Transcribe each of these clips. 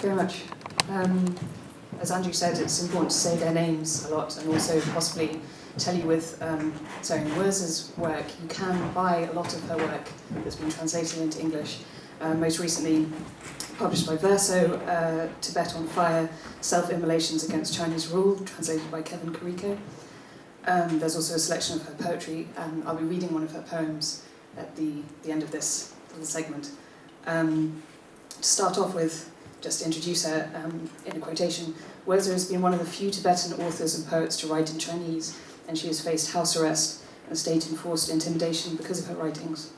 very much. As Andrew said, it's important to say their names a lot and also possibly tell you with Tsering Woeser's work, you can buy a lot of her work that's been translated into English. Most recently published by Verso, Tibet on Fire, Self-Immolations Against Chinese Rule, translated by Kevin Carrico. There's also a selection of her poetry, and I'll be reading one of her poems at the end of this little segment. To start off with, just to introduce her in a quotation, Woeser has been one of the few Tibetan authors and poets to write in Chinese, and she has faced house arrest and state-enforced intimidation because of her writings.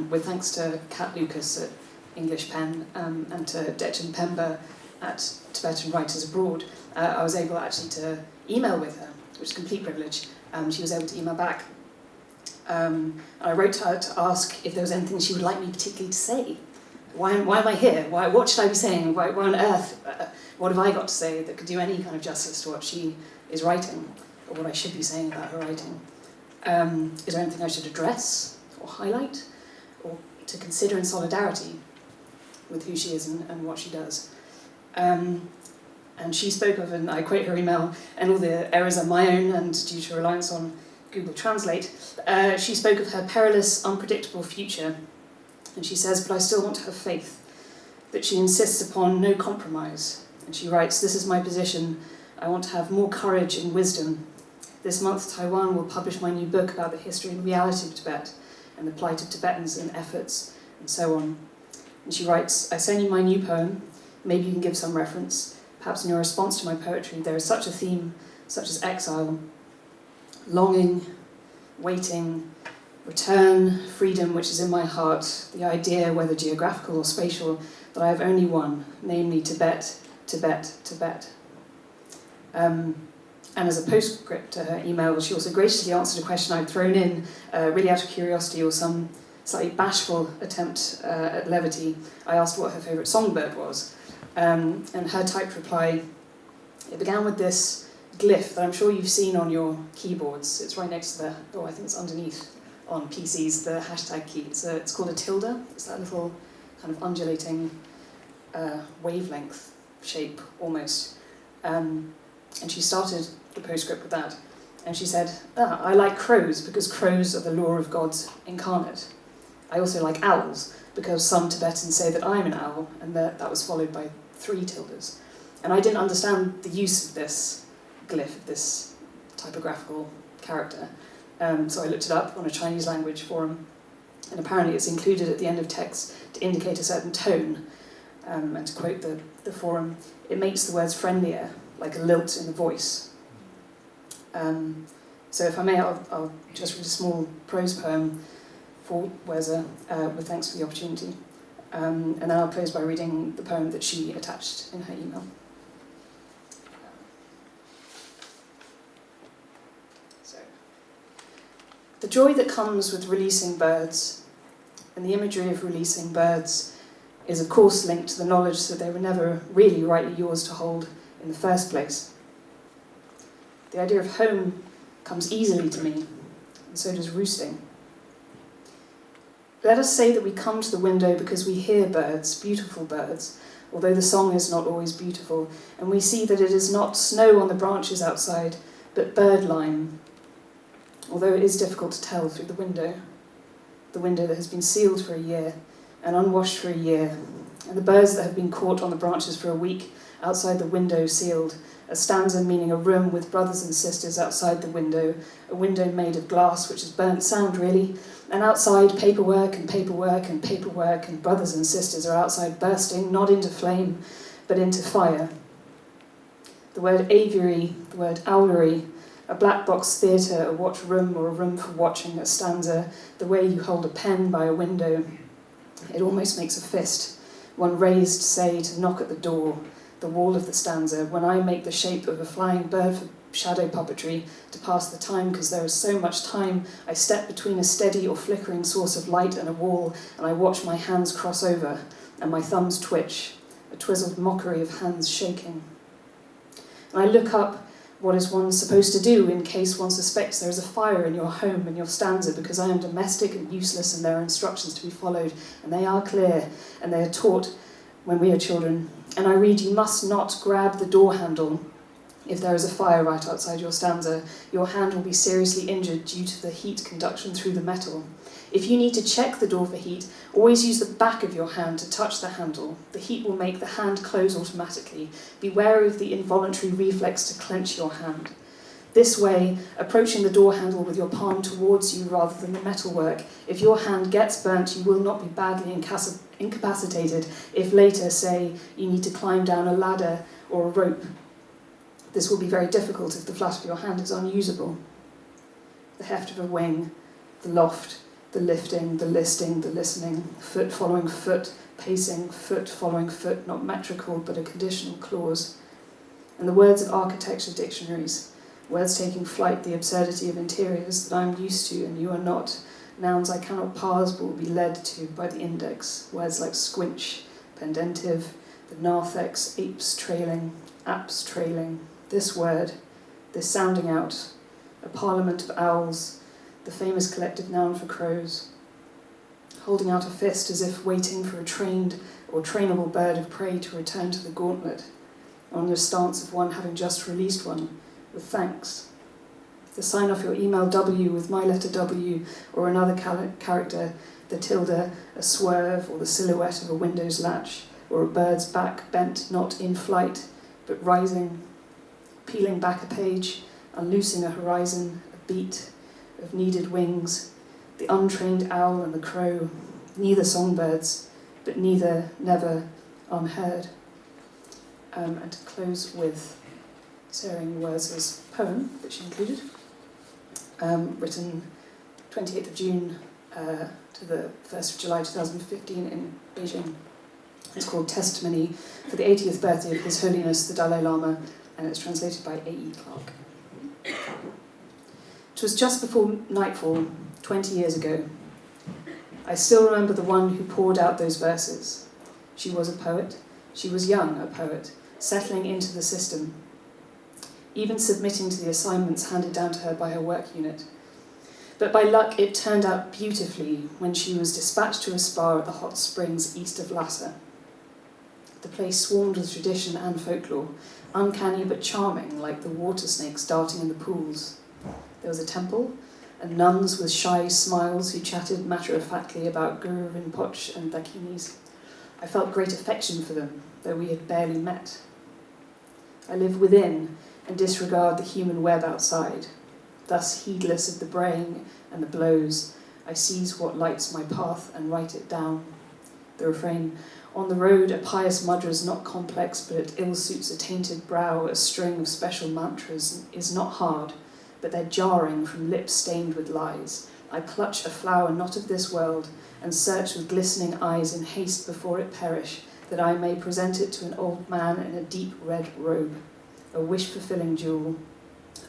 With thanks to Kat Lucas at English Pen and to Dechen Pemba at Tibetan Writers Abroad, I was able actually to email with her, which is a complete privilege. She was able to email back. I wrote to her to ask if there was anything she would like me particularly to say. Why am I here? What should I be saying? Why on earth? What have I got to say that could do any kind of justice to what she is writing, or what I should be saying about her writing? Is there anything I should address or highlight, or to consider in solidarity with who she is and what she does? And she spoke of, and I quote her email, and all the errors are my own and due to reliance on Google Translate, she spoke of her perilous, unpredictable future, and she says, but I still want to have faith, that she insists upon no compromise. And she writes, this is my position, I want to have more courage and wisdom. This month Taiwan will publish my new book about the history and reality of Tibet, and the plight of Tibetans and efforts, and so on. And she writes, I send you my new poem, maybe you can give some reference. Perhaps in your response to my poetry, there is such a theme, such as exile, longing, waiting, return, freedom, which is in my heart, the idea, whether geographical or spatial, that I have only one, namely Tibet, Tibet, Tibet. And as a postscript to her email, she also graciously answered a question I'd thrown in, really out of curiosity or some slightly bashful attempt at levity. I asked what her favourite songbird was. And her typed reply, it began with this glyph that I'm sure you've seen on your keyboards. It's right next to I think it's underneath on PCs, the hashtag key. It's called a tilde. It's that little kind of undulating wavelength shape, almost. And she started the postscript with that. And she said, I like crows because crows are the law of gods incarnate. I also like owls because some Tibetans say that I'm an owl, and that was followed by 3 tildes. And I didn't understand the use of this glyph, this typographical character. So I looked it up on a Chinese language forum, and apparently it's included at the end of text to indicate a certain tone. And to quote the forum, it makes the words friendlier, like a lilt in the voice. So if I may, I'll just read a small prose poem for Woeser, with thanks for the opportunity. And then I'll close by reading the poem that she attached in her email. The joy that comes with releasing birds, and the imagery of releasing birds, is of course linked to the knowledge that they were never really rightly yours to hold in the first place. The idea of home comes easily to me, and so does roosting. Let us say that we come to the window because we hear birds, beautiful birds, although the song is not always beautiful, and we see that it is not snow on the branches outside, but birdlime, although it is difficult to tell through the window that has been sealed for a year and unwashed for a year, and the birds that have been caught on the branches for a week outside the window sealed, a stanza meaning a room with brothers and sisters outside the window, a window made of glass which is burnt sound really, and outside paperwork and paperwork and paperwork, and brothers and sisters are outside bursting, not into flame, but into fire. The word aviary, the word owlery, a black box theatre, a watch room or a room for watching, a stanza, the way you hold a pen by a window. It almost makes a fist, one raised, say, to knock at the door, the wall of the stanza, when I make the shape of a flying bird for shadow puppetry to pass the time, because there is so much time, I step between a steady or flickering source of light and a wall, and I watch my hands cross over, and my thumbs twitch, a twizzled mockery of hands shaking. And I look up what is one supposed to do in case one suspects there is a fire in your home and your stanza, because I am domestic and useless and there are instructions to be followed, and they are clear, and they are taught when we are children. And I read, you must not grab the door handle if there is a fire right outside your stanza. Your hand will be seriously injured due to the heat conduction through the metal. If you need to check the door for heat, always use the back of your hand to touch the handle. The heat will make the hand close automatically. Be wary of the involuntary reflex to clench your hand. This way, approaching the door handle with your palm towards you rather than the metalwork. If your hand gets burnt, you will not be badly incapacitated if later, say, you need to climb down a ladder or a rope. This will be very difficult if the flat of your hand is unusable. The heft of a wing, the loft, the lifting, the listing, the listening, foot following foot, pacing, foot following foot, not metrical but a conditional clause. And the words of architecture dictionaries, words taking flight, the absurdity of interiors that I am used to and you are not, nouns I cannot parse but will be led to by the index, words like squinch, pendentive, the narthex, apes trailing, apps trailing, this word, this sounding out, a parliament of owls, the famous collective noun for crows, holding out a fist as if waiting for a trained or trainable bird of prey to return to the gauntlet, on the stance of one having just released one, with thanks. The sign off your email W with my letter W or another character, the tilde, a swerve, or the silhouette of a window's latch, or a bird's back bent not in flight, but rising, peeling back a page, unloosing a horizon, a beat of needed wings, the untrained owl and the crow, neither songbirds, but neither never unheard. And to close with Tsering Woeser's poem, which she included, written 28th of June to the 1st of July 2015 in Beijing. It's called Testimony for the 80th birthday of His Holiness the Dalai Lama, and it's translated by A.E. Clark. It was just before nightfall, 20 years ago. I still remember the one who poured out those verses. She was a poet. She was young, a poet, settling into the system, even submitting to the assignments handed down to her by her work unit. But by luck, it turned out beautifully when she was dispatched to a spa at the hot springs east of Lhasa. The place swarmed with tradition and folklore, uncanny but charming, like the water snakes darting in the pools. There was a temple, and nuns with shy smiles who chatted matter-of-factly about Guru Rinpoche and Dakinis. I felt great affection for them, though we had barely met. I live within and disregard the human web outside. Thus, heedless of the braying and the blows, I seize what lights my path and write it down. The refrain, on the road a pious mudra's not complex, but it ill suits a tainted brow, a string of special mantras, is not hard, but they're jarring from lips stained with lies. I clutch a flower not of this world, and search with glistening eyes in haste before it perish, that I may present it to an old man in a deep red robe, a wish-fulfilling jewel,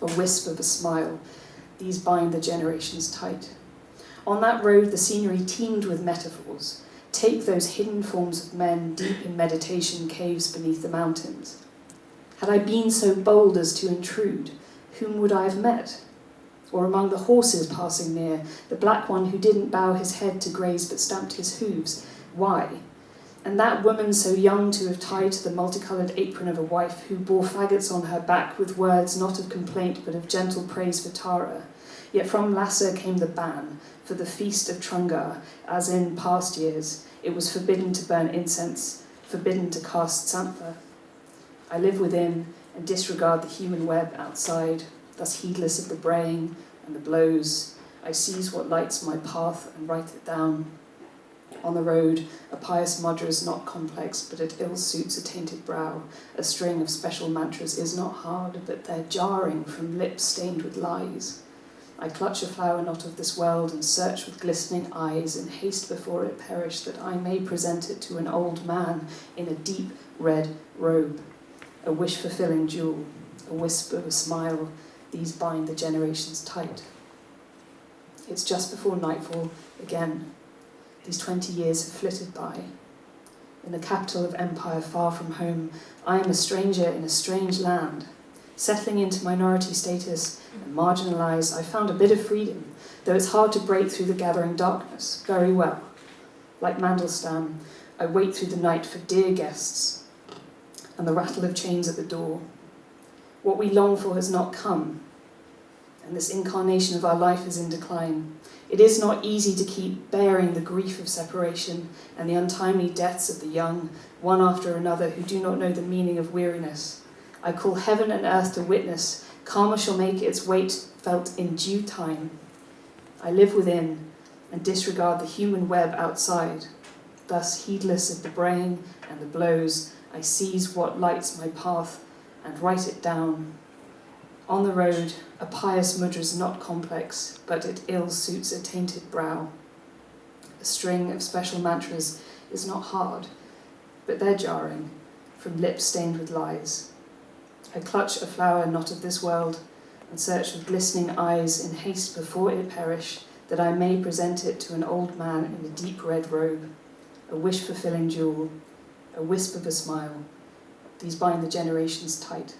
a wisp of a smile. These bind the generations tight. On that road the scenery teemed with metaphors. Take those hidden forms of men deep in meditation caves beneath the mountains. Had I been so bold as to intrude, whom would I have met? Or among the horses passing near, the black one who didn't bow his head to graze but stamped his hooves, why? And that woman so young to have tied to the multicoloured apron of a wife who bore faggots on her back with words not of complaint but of gentle praise for Tara. Yet from Lhasa came the ban for the feast of Trungar, as in past years. It was forbidden to burn incense, forbidden to cast sampha. I live within and disregard the human web outside, thus heedless of the braying and the blows. I seize what lights my path and write it down. On the road, a pious mudra is not complex, but it ill suits a tainted brow. A string of special mantras is not hard, but they're jarring from lips stained with lies. I clutch a flower not of this world and search with glistening eyes in haste before it perish, that I may present it to an old man in a deep red robe. A wish-fulfilling jewel, a wisp of a smile, these bind the generations tight. It's just before nightfall again. These 20 years have flitted by. In the capital of empire far from home, I am a stranger in a strange land. Settling into minority status and marginalised, I found a bit of freedom, though it's hard to break through the gathering darkness. Very well. Like Mandelstam, I wait through the night for dear guests and the rattle of chains at the door. What we long for has not come, and this incarnation of our life is in decline. It is not easy to keep bearing the grief of separation and the untimely deaths of the young, one after another, who do not know the meaning of weariness. I call heaven and earth to witness. Karma shall make its weight felt in due time. I live within and disregard the human web outside. Thus, heedless of the brain and the blows, I seize what lights my path and write it down. On the road, a pious mudra's not complex, but it ill suits a tainted brow. A string of special mantras is not hard, but they're jarring, from lips stained with lies. I clutch a flower not of this world, and search with glistening eyes in haste before it perish, that I may present it to an old man in a deep red robe, a wish-fulfilling jewel, a wisp of a smile. These bind the generations tight.